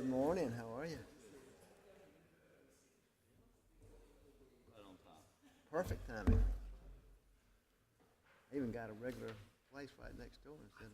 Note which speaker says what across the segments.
Speaker 1: Good morning. How are you? Perfect timing. I even got a regular place right next door instead of.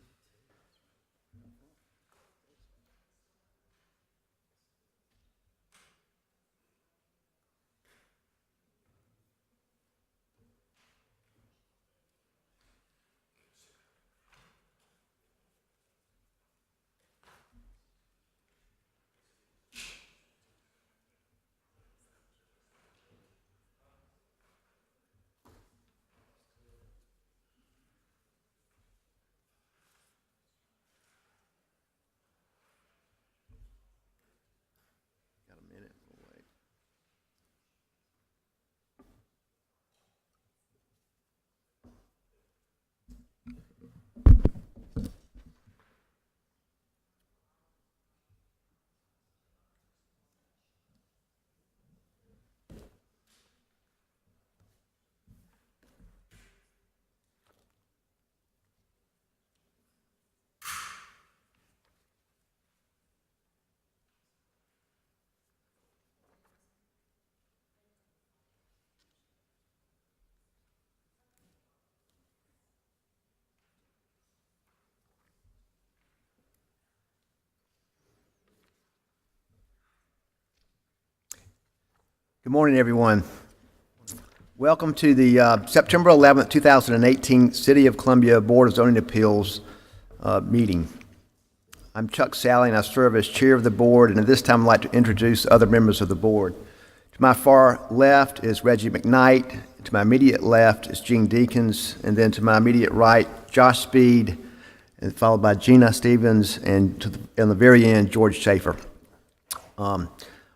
Speaker 1: Got a minute. We'll wait. Good morning, everyone. Welcome to the September 11th, 2018 City of Columbia Board of Zoning Appeals meeting. I'm Chuck Sally, and I serve as chair of the board, and at this time I'd like to introduce other members of the board. To my far left is Reggie McKnight, to my immediate left is Gene Deakins, and then to my immediate right, Josh Speed, and followed by Gina Stevens, and on the very end, George Schaefer.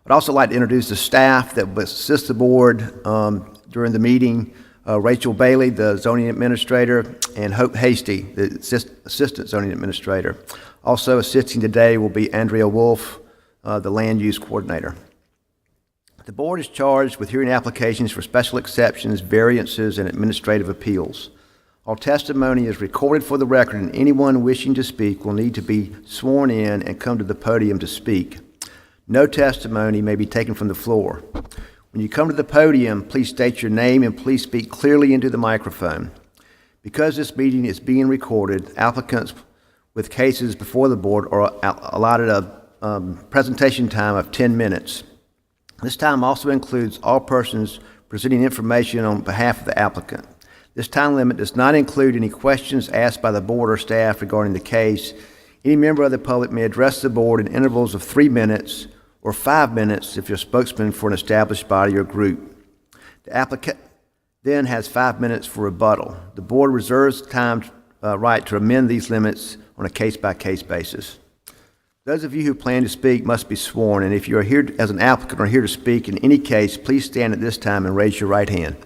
Speaker 1: I'd also like to introduce the staff that will assist the board during the meeting. Rachel Bailey, the zoning administrator, and Hope Hasty, the assistant zoning administrator. Also assisting today will be Andrea Wolf, the land use coordinator. The board is charged with hearing applications for special exceptions, variances, and administrative appeals. All testimony is recorded for the record, and anyone wishing to speak will need to be sworn in and come to the podium to speak. No testimony may be taken from the floor. When you come to the podium, please state your name and please speak clearly into the microphone. Because this meeting is being recorded, applicants with cases before the board are allotted a presentation time of 10 minutes. This time also includes all persons presenting information on behalf of the applicant. This time limit does not include any questions asked by the board or staff regarding the case. Any member of the public may address the board in intervals of 3 minutes or 5 minutes if you're a spokesman for an established body or group. The applicant then has 5 minutes for rebuttal. The board reserves time right to amend these limits on a case-by-case basis. Those of you who plan to speak must be sworn, and if you are here as an applicant or here to speak in any case, please stand at this time and raise your right hand.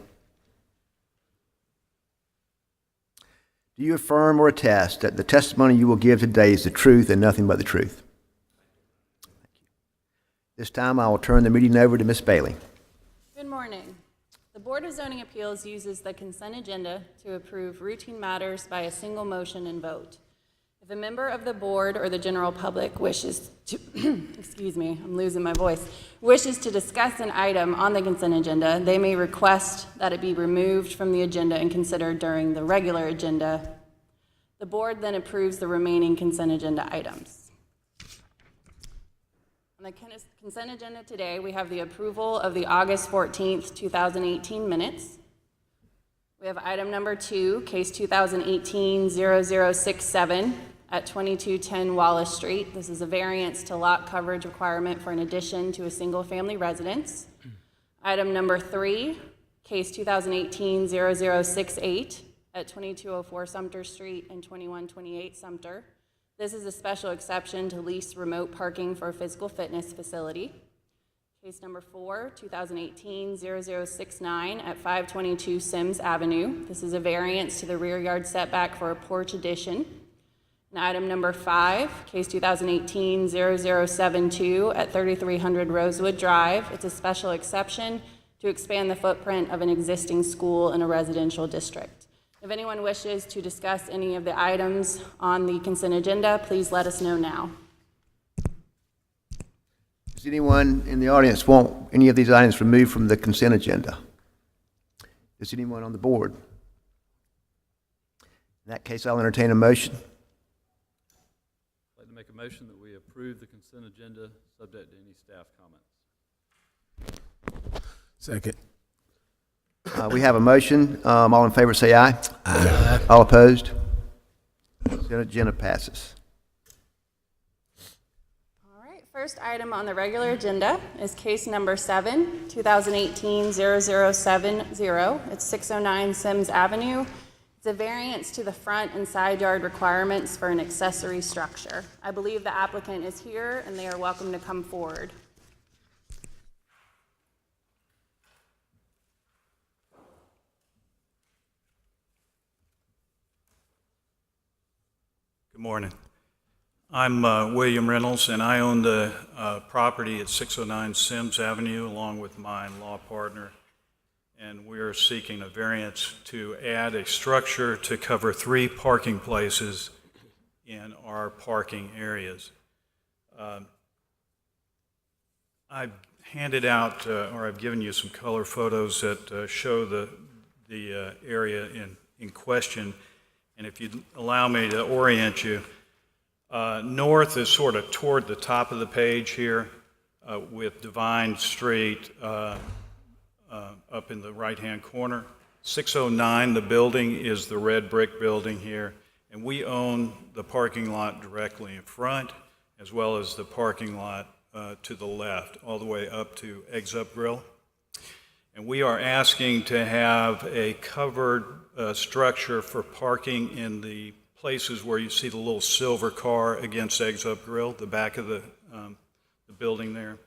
Speaker 1: Do you affirm or attest that the testimony you will give today is the truth and nothing but the truth? This time I will turn the meeting over to Ms. Bailey.
Speaker 2: Good morning. The Board of Zoning Appeals uses the consent agenda to approve routine matters by a single motion and vote. If a member of the board or the general public wishes to, excuse me, I'm losing my voice, wishes to discuss an item on the consent agenda, they may request that it be removed from the agenda and considered during the regular agenda. The board then approves the remaining consent agenda items. On the consent agenda today, we have the approval of the August 14th, 2018 minutes. We have item number 2, case 2018-0067 at 2210 Wallace Street. This is a variance to lot coverage requirement for an addition to a single-family residence. Item number 3, case 2018-0068 at 2204 Sumter Street and 2128 Sumter. This is a special exception to lease remote parking for a physical fitness facility. Case number 4, 2018-0069 at 522 Sims Avenue. This is a variance to the rear yard setback for a porch addition. And item number 5, case 2018-0072 at 3300 Rosewood Drive. It's a special exception to expand the footprint of an existing school in a residential district. If anyone wishes to discuss any of the items on the consent agenda, please let us know now.
Speaker 1: Does anyone in the audience want any of these items removed from the consent agenda? Is anyone on the board? In that case, I'll entertain a motion.
Speaker 3: I'd like to make a motion that we approve the consent agenda, subject to any staff comments.
Speaker 4: Second.
Speaker 1: We have a motion. All in favor say aye. Aye. All opposed? Consent agenda passes.
Speaker 2: All right, first item on the regular agenda is case number 7, 2018-0070. It's 609 Sims Avenue. It's a variance to the front and side yard requirements for an accessory structure. I believe the applicant is here and they are welcome to come forward.
Speaker 5: Good morning. I'm William Reynolds, and I own the property at 609 Sims Avenue along with my law partner, and we are seeking a variance to add a structure to cover 3 parking places in our parking areas. I've handed out, or I've given you some color photos that show the area in question. And if you'd allow me to orient you, north is sort of toward the top of the page here with Divine Street up in the right-hand corner. 609, the building, is the red brick building here, and we own the parking lot directly in front, as well as the parking lot to the left, all the way up to Eggs Up Grill. And we are asking to have a covered structure for parking in the places where you see the little silver car against Eggs Up Grill, the back of the building there,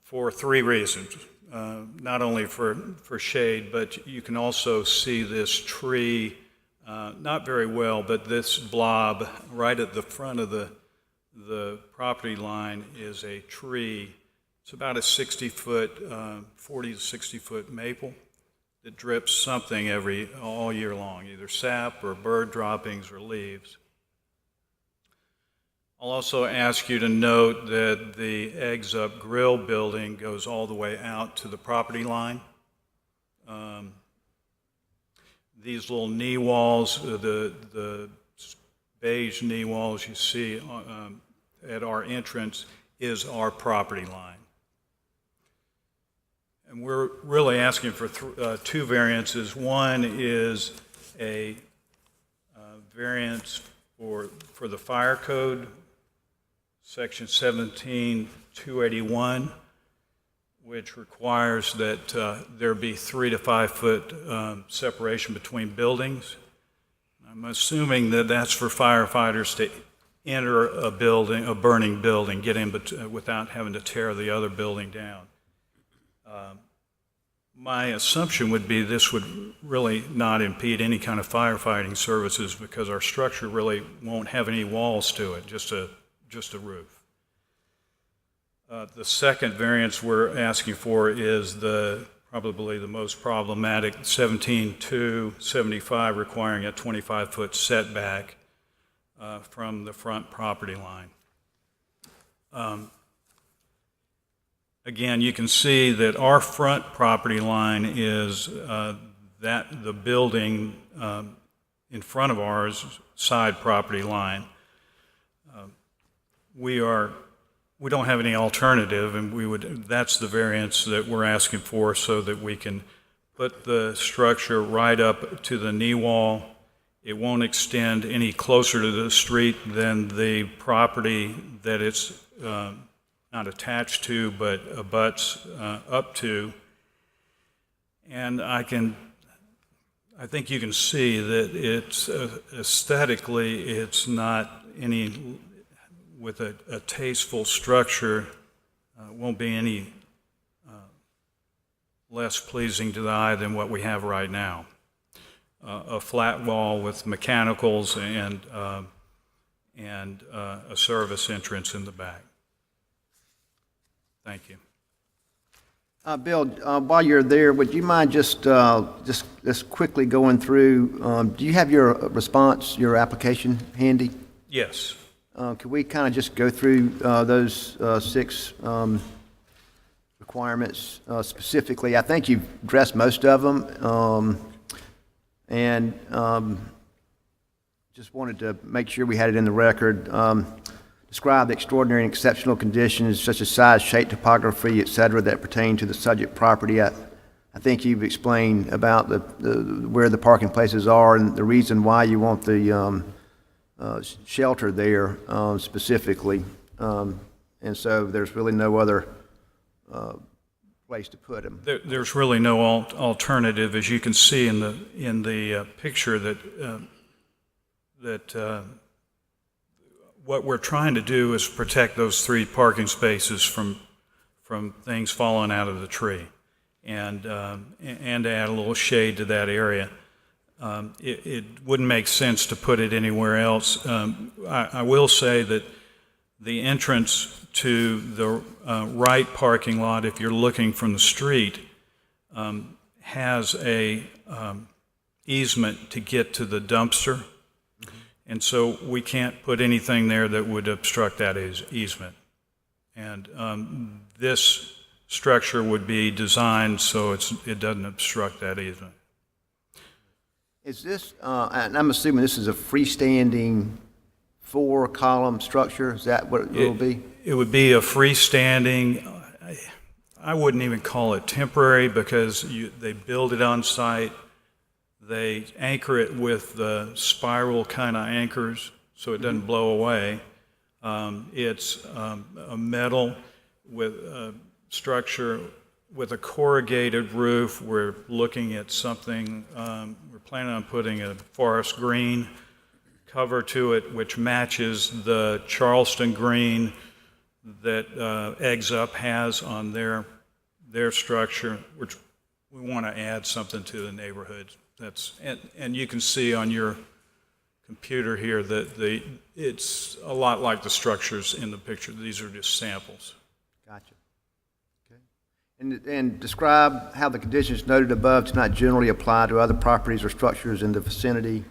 Speaker 5: for 3 reasons. Not only for shade, but you can also see this tree, not very well, but this blob right at the front of the property line is a tree. It's about a 60-foot, 40 to 60-foot maple that drips something all year long, either sap or bird droppings or leaves. I'll also ask you to note that the Eggs Up Grill building goes all the way out to the property line. These little knee walls, the beige knee walls you see at our entrance is our property line. And we're really asking for 2 variances. One is a variance for the fire code, section 17281, which requires that there be 3 to 5 foot separation between buildings. I'm assuming that that's for firefighters to enter a building, a burning building, get in without having to tear the other building down. My assumption would be this would really not impede any kind of firefighting services because our structure really won't have any walls to it, just a roof. The second variance we're asking for is probably the most problematic, 17-275, requiring a 25-foot setback from the front property line. Again, you can see that our front property line is the building in front of ours side property line. We don't have any alternative, and that's the variance that we're asking for so that we can put the structure right up to the knee wall. It won't extend any closer to the street than the property that it's not attached to, but abuts up to. And I think you can see that it's aesthetically, it's not any, with a tasteful structure, won't be any less pleasing to the eye than what we have right now. A flat wall with mechanicals and a service entrance in the back. Thank you.
Speaker 1: Bill, while you're there, would you mind just quickly going through, do you have your response, your application handy?
Speaker 5: Yes,
Speaker 1: Could we kind of just go through those six requirements specifically? I think you've addressed most of them, and just wanted to make sure we had it in the record. Describe the extraordinary and exceptional conditions such as size, shape, topography, et cetera, that pertain to the subject property. I think you've explained about where the parking places are and the reason why you want the shelter there specifically. And so there's really no other place to put them.
Speaker 5: There's really no alternative, as you can see in the picture that what we're trying to do is protect those 3 parking spaces from things falling out of the tree, and add a little shade to that area. It wouldn't make sense to put it anywhere else. I will say that the entrance to the right parking lot, if you're looking from the street, has a easement to get to the dumpster. And so we can't put anything there that would obstruct that easement. And this structure would be designed so it doesn't obstruct that easement.
Speaker 1: Is this, and I'm assuming this is a freestanding 4-column structure? Is that what it will be?
Speaker 5: It would be a freestanding, I wouldn't even call it temporary, because they build it on site. They anchor it with the spiral kind of anchors so it doesn't blow away. It's a metal with a structure with a corrugated roof. We're looking at something, we're planning on putting a forest green cover to it, which matches the Charleston green that Eggs Up has on their structure, which we want to add something to the neighborhood. And you can see on your computer here that it's a lot like the structures in the picture. These are just samples.
Speaker 1: Gotcha. Okay. And describe how the conditions noted above do not generally apply to other properties or structures in the vicinity.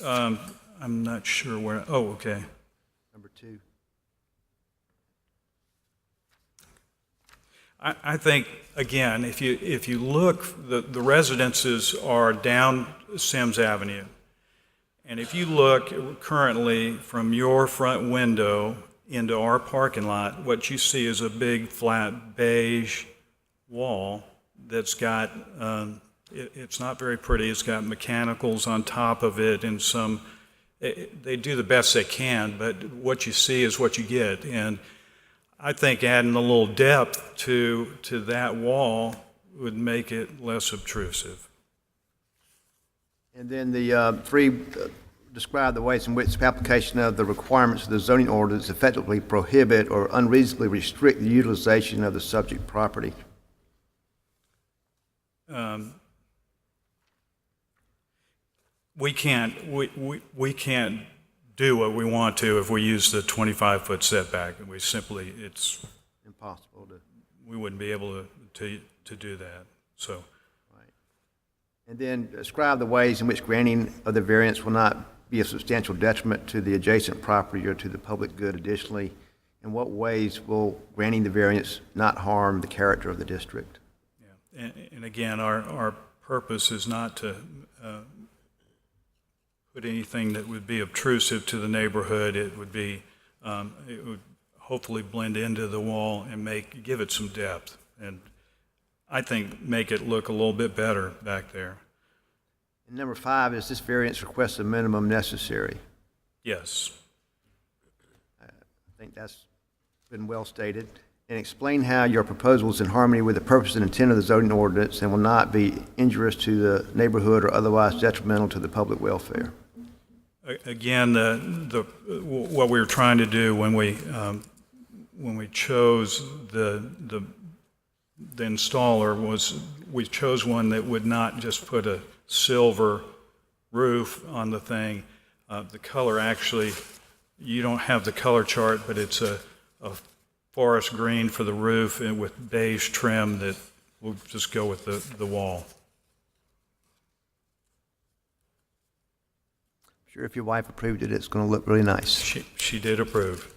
Speaker 5: I'm not sure where. Oh, okay.
Speaker 1: Number 2.
Speaker 5: I think, again, if you look, the residences are down Sims Avenue. And if you look currently from your front window into our parking lot, what you see is a big flat beige wall that's got, it's not very pretty. It's got mechanicals on top of it and they do the best they can, but what you see is what you get. And I think adding a little depth to that wall would make it less obtrusive.
Speaker 1: And then the 3, describe the ways in which the application of the requirements of the zoning ordinance effectively prohibit or unreasonably restrict the utilization of the subject property. We can't do what we want to if we use the 25-foot setback. We simply, it's impossible to.
Speaker 5: We wouldn't be able to do that. So.
Speaker 1: Right. And then describe the ways in which granting of the variance will not be a substantial detriment to the adjacent property or to the public good. Additionally, in what ways will granting the variance not harm the character of the district?
Speaker 5: Yeah. And again, our purpose is not to put anything that would be obtrusive to the neighborhood. It would be, it would hopefully blend into the wall and give it some depth, and I think make it look a little bit better back there.
Speaker 1: And number 5, is this variance request a minimum necessary?
Speaker 5: Yes.
Speaker 1: I think that's been well stated. And explain how your proposal is in harmony with the purpose and intent of the zoning ordinance and will not be injurious to the neighborhood or otherwise detrimental to the public welfare.
Speaker 5: Again, what we were trying to do when we chose the installer was we chose one that would not just put a silver roof on the thing. The color actually, you don't have the color chart, but it's a forest green for the roof and with beige trim that will just go with the wall.
Speaker 1: Sure, if your wife approved it, it's going to look really nice.
Speaker 5: She did approve.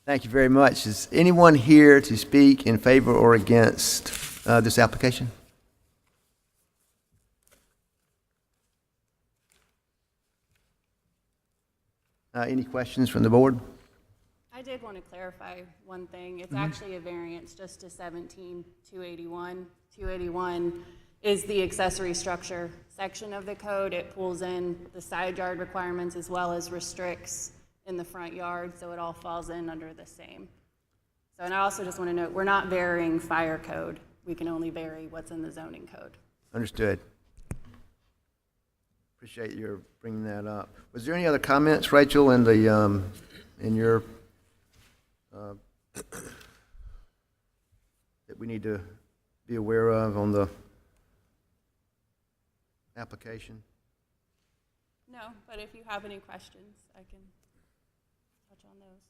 Speaker 1: Thank you very much. Is anyone here to speak in favor or against this application? Any questions from the board?
Speaker 2: I did want to clarify one thing. It's actually a variance just to 17-281. 281 is the accessory structure section of the code. It pulls in the side yard requirements as well as restricts in the front yard, so it all falls in under the same. So, and I also just want to note, we're not varying fire code. We can only vary what's in the zoning code.
Speaker 1: Understood. Appreciate your bringing that up. Was there any other comments, Rachel, in the in your that we need to be aware of on the application?
Speaker 2: No, but if you have any questions, I can touch on those.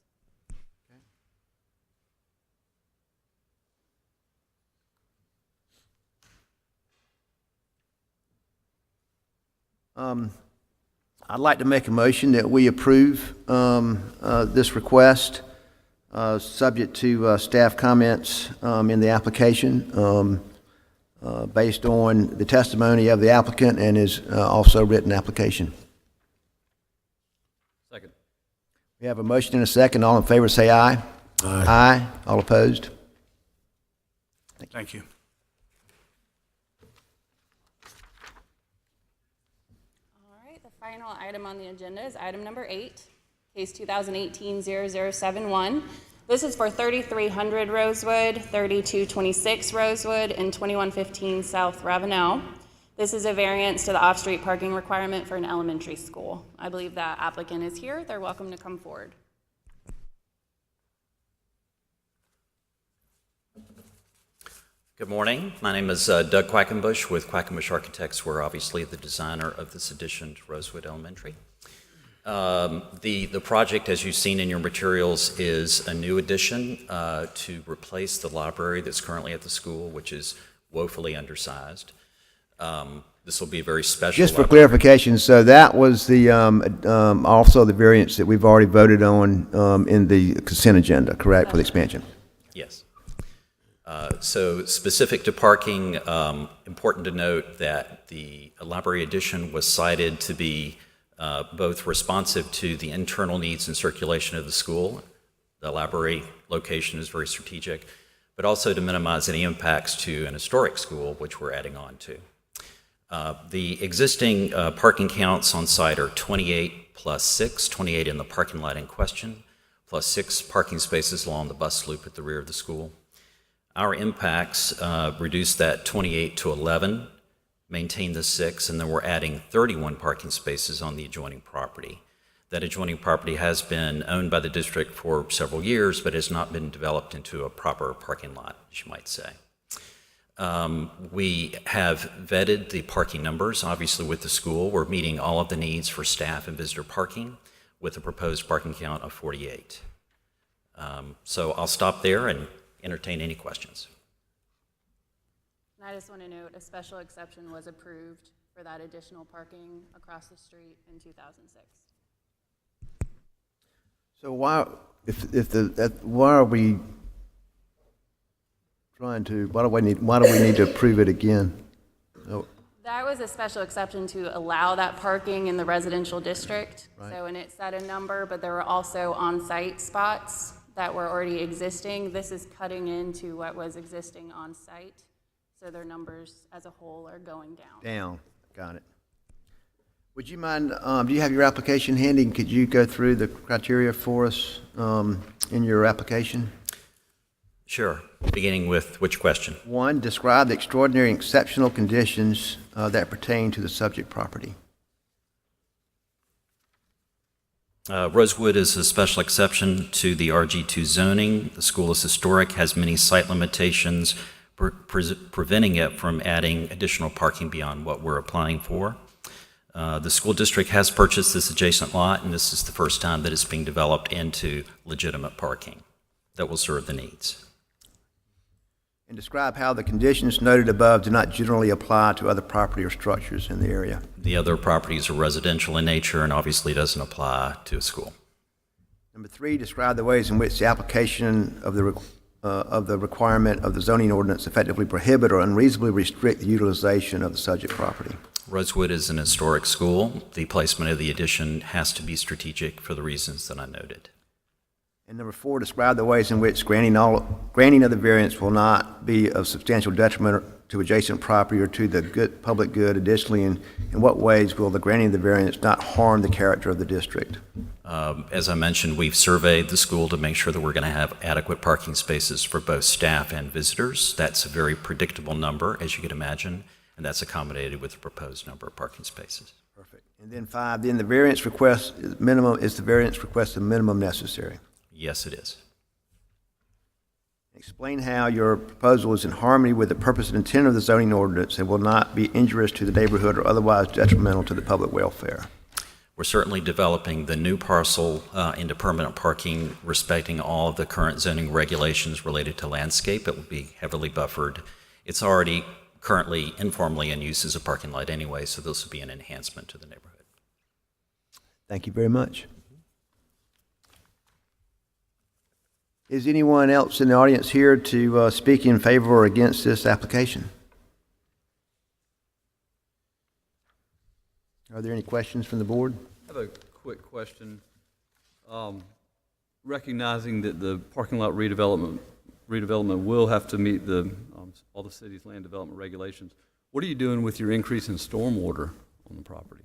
Speaker 1: I'd like to make a motion that we approve this request, subject to staff comments in the application, based on the testimony of the applicant and his also written application.
Speaker 3: Second.
Speaker 1: We have a motion and a second. All in favor say aye. Aye. Aye. All opposed?
Speaker 5: Thank you.
Speaker 2: The final item on the agenda is item number 8, case 2018-0071. This is for 3300 Rosewood, 3226 Rosewood, and 2115 South Ravenel. This is a variance to the off-street parking requirement for an elementary school. I believe that applicant is here. They're welcome to come forward.
Speaker 4: Good morning. My name is Doug Quackenbush with Quackenbush Architects. We're obviously the designer of this addition to Rosewood Elementary. The project, as you've seen in your materials, is a new addition to replace the library that's currently at the school, which is woefully undersized. This will be a very special
Speaker 1: Just for
Speaker 4: library.
Speaker 1: clarification, so that was the also the variance that we've already voted on in the consent agenda, correct, for the expansion?
Speaker 4: Yes. So specific to parking, important to note that the library addition was cited to be both responsive to the internal needs and circulation of the school. The library location is very strategic, but also to minimize any impacts to an historic school, which we're adding on to. The existing parking counts on site are 28 plus 6, 28 in the parking lot in question, plus 6 parking spaces along the bus loop at the rear of the school. Our impacts reduce that 28 to 11, maintain the 6, and then we're adding 31 parking spaces on the adjoining property. That adjoining property has been owned by the district for several years, but has not been developed into a proper parking lot, as you might say. We have vetted the parking numbers, obviously with the school. We're meeting all of the needs for staff and visitor parking with a proposed parking count of 48. So I'll stop there and entertain any questions.
Speaker 2: And I just want to note, a special exception was approved for that additional parking across the street in 2006.
Speaker 1: So why are we trying to? Why do we need to approve it again? Oh,
Speaker 2: That was a special exception to allow that parking in the residential district.
Speaker 1: Right.
Speaker 2: So, and it set a number, but there were also on-site spots that were already existing. This is cutting into what was existing on-site. So their numbers as a whole are going down.
Speaker 1: down. Got it. Would you mind? Do you have your application handy? Could you go through the criteria for us in your application?
Speaker 4: Sure. Beginning with which question?
Speaker 1: 1, describe the extraordinary and exceptional conditions that pertain to the subject property.
Speaker 4: Rosewood is a special exception to the RG2 zoning. The school is historic, has many site limitations, preventing it from adding additional parking beyond what we're applying for. The school district has purchased this adjacent lot, and this is the first time that it's being developed into legitimate parking that will serve the needs.
Speaker 1: And describe how the conditions noted above do not generally apply to other property or structures in the area.
Speaker 4: The other properties are residential in nature and obviously doesn't apply to a school.
Speaker 1: Number 3, describe the ways in which the application of the requirement of the zoning ordinance effectively prohibit or unreasonably restrict the utilization of the subject property.
Speaker 4: Rosewood is an historic school. The placement of the addition has to be strategic for the reasons that I noted.
Speaker 1: And number 4, describe the ways in which granting of the variance will not be of substantial detriment to adjacent property or to the public good. Additionally, in what ways will the granting of the variance not harm the character of the district?
Speaker 4: As I mentioned, we've surveyed the school to make sure that we're going to have adequate parking spaces for both staff and visitors. That's a very predictable number, as you can imagine, and that's accommodated with the proposed number of parking spaces.
Speaker 1: Perfect. And then 5, then the variance request is the variance request the minimum necessary?
Speaker 4: Yes, it is.
Speaker 1: Explain how your proposal is in harmony with the purpose and intent of the zoning ordinance and will not be injurious to the neighborhood or otherwise detrimental to the public welfare.
Speaker 4: We're certainly developing the new parcel into permanent parking, respecting all of the current zoning regulations related to landscape. It will be heavily buffered. It's already currently informally in use as a parking lot anyway, so this will be an enhancement to the neighborhood.
Speaker 1: Thank you very much. Is anyone else in the audience here to speak in favor or against this application? Are there any questions from the board?
Speaker 3: I have a quick question. Recognizing that the parking lot redevelopment will have to meet all the city's land development regulations, what are you doing with your increase in stormwater on the property?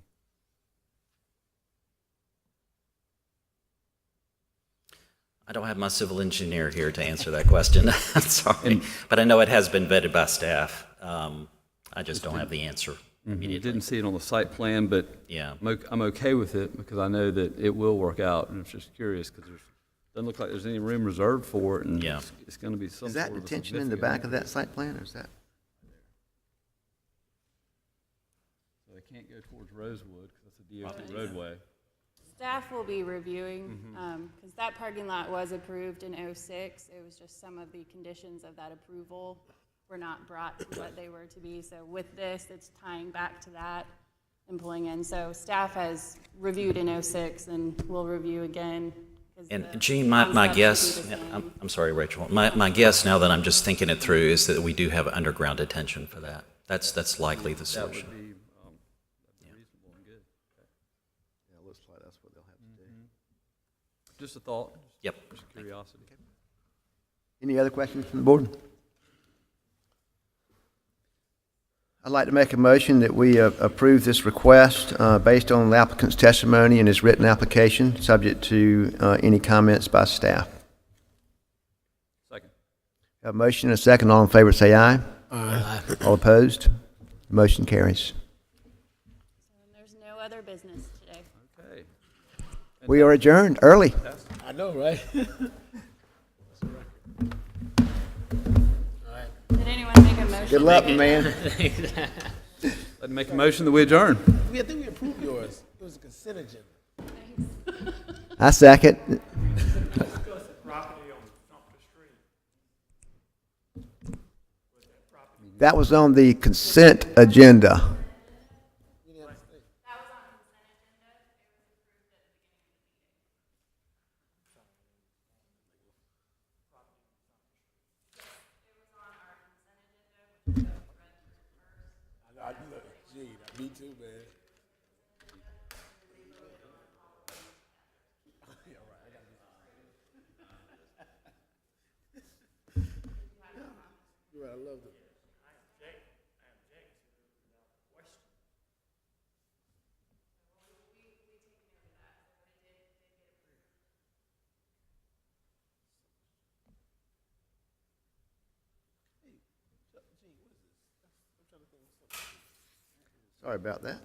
Speaker 4: I don't have my civil engineer here to answer that question. I'm sorry, but I know it has been vetted by staff. I just don't have the answer immediately.
Speaker 3: Didn't see it on the site plan, but
Speaker 4: Yeah.
Speaker 3: I'm okay with it because I know that it will work out, and I'm just curious because doesn't look like there's any room reserved for it, and
Speaker 4: Yeah.
Speaker 3: it's going to be some
Speaker 1: Is that
Speaker 3: sort of a
Speaker 1: detention in the
Speaker 3: significant
Speaker 1: back of that site plan, or is that?
Speaker 3: So they can't go towards Rosewood because that's a DOT roadway.
Speaker 2: Staff will be reviewing, because that parking lot was approved in '06. It was just some of the conditions of that approval were not brought to what they were to be. So with this, it's tying back to that and pulling in. So staff has reviewed in '06 and will review again.
Speaker 4: And Gene, my guess, I'm sorry, Rachel, my guess now that I'm just thinking it through is that we do have underground detention for that. That's likely the
Speaker 3: That
Speaker 4: solution.
Speaker 3: would be reasonable and good.
Speaker 1: Yeah, looks like that's what they'll have to do.
Speaker 3: Just a thought.
Speaker 4: Yep.
Speaker 3: Just curiosity.
Speaker 1: Any other questions from the board? I'd like to make a motion that we approve this request based on the applicant's testimony and his written application, subject to any comments by staff.
Speaker 3: Second.
Speaker 1: A motion and a second. All in favor say aye. Aye. All opposed? Motion carries.
Speaker 2: And there's no other business today.
Speaker 3: Okay.
Speaker 1: We are adjourned early.
Speaker 6: I know, right?
Speaker 2: Did anyone make a motion?
Speaker 1: Good luck, man.
Speaker 3: Let me make a motion that we adjourn.
Speaker 6: I think we approved yours. It was a consent agenda.
Speaker 1: I second. That was on the consent agenda.
Speaker 6: Gee, me too, man. You're right, I love it.
Speaker 1: Sorry about that.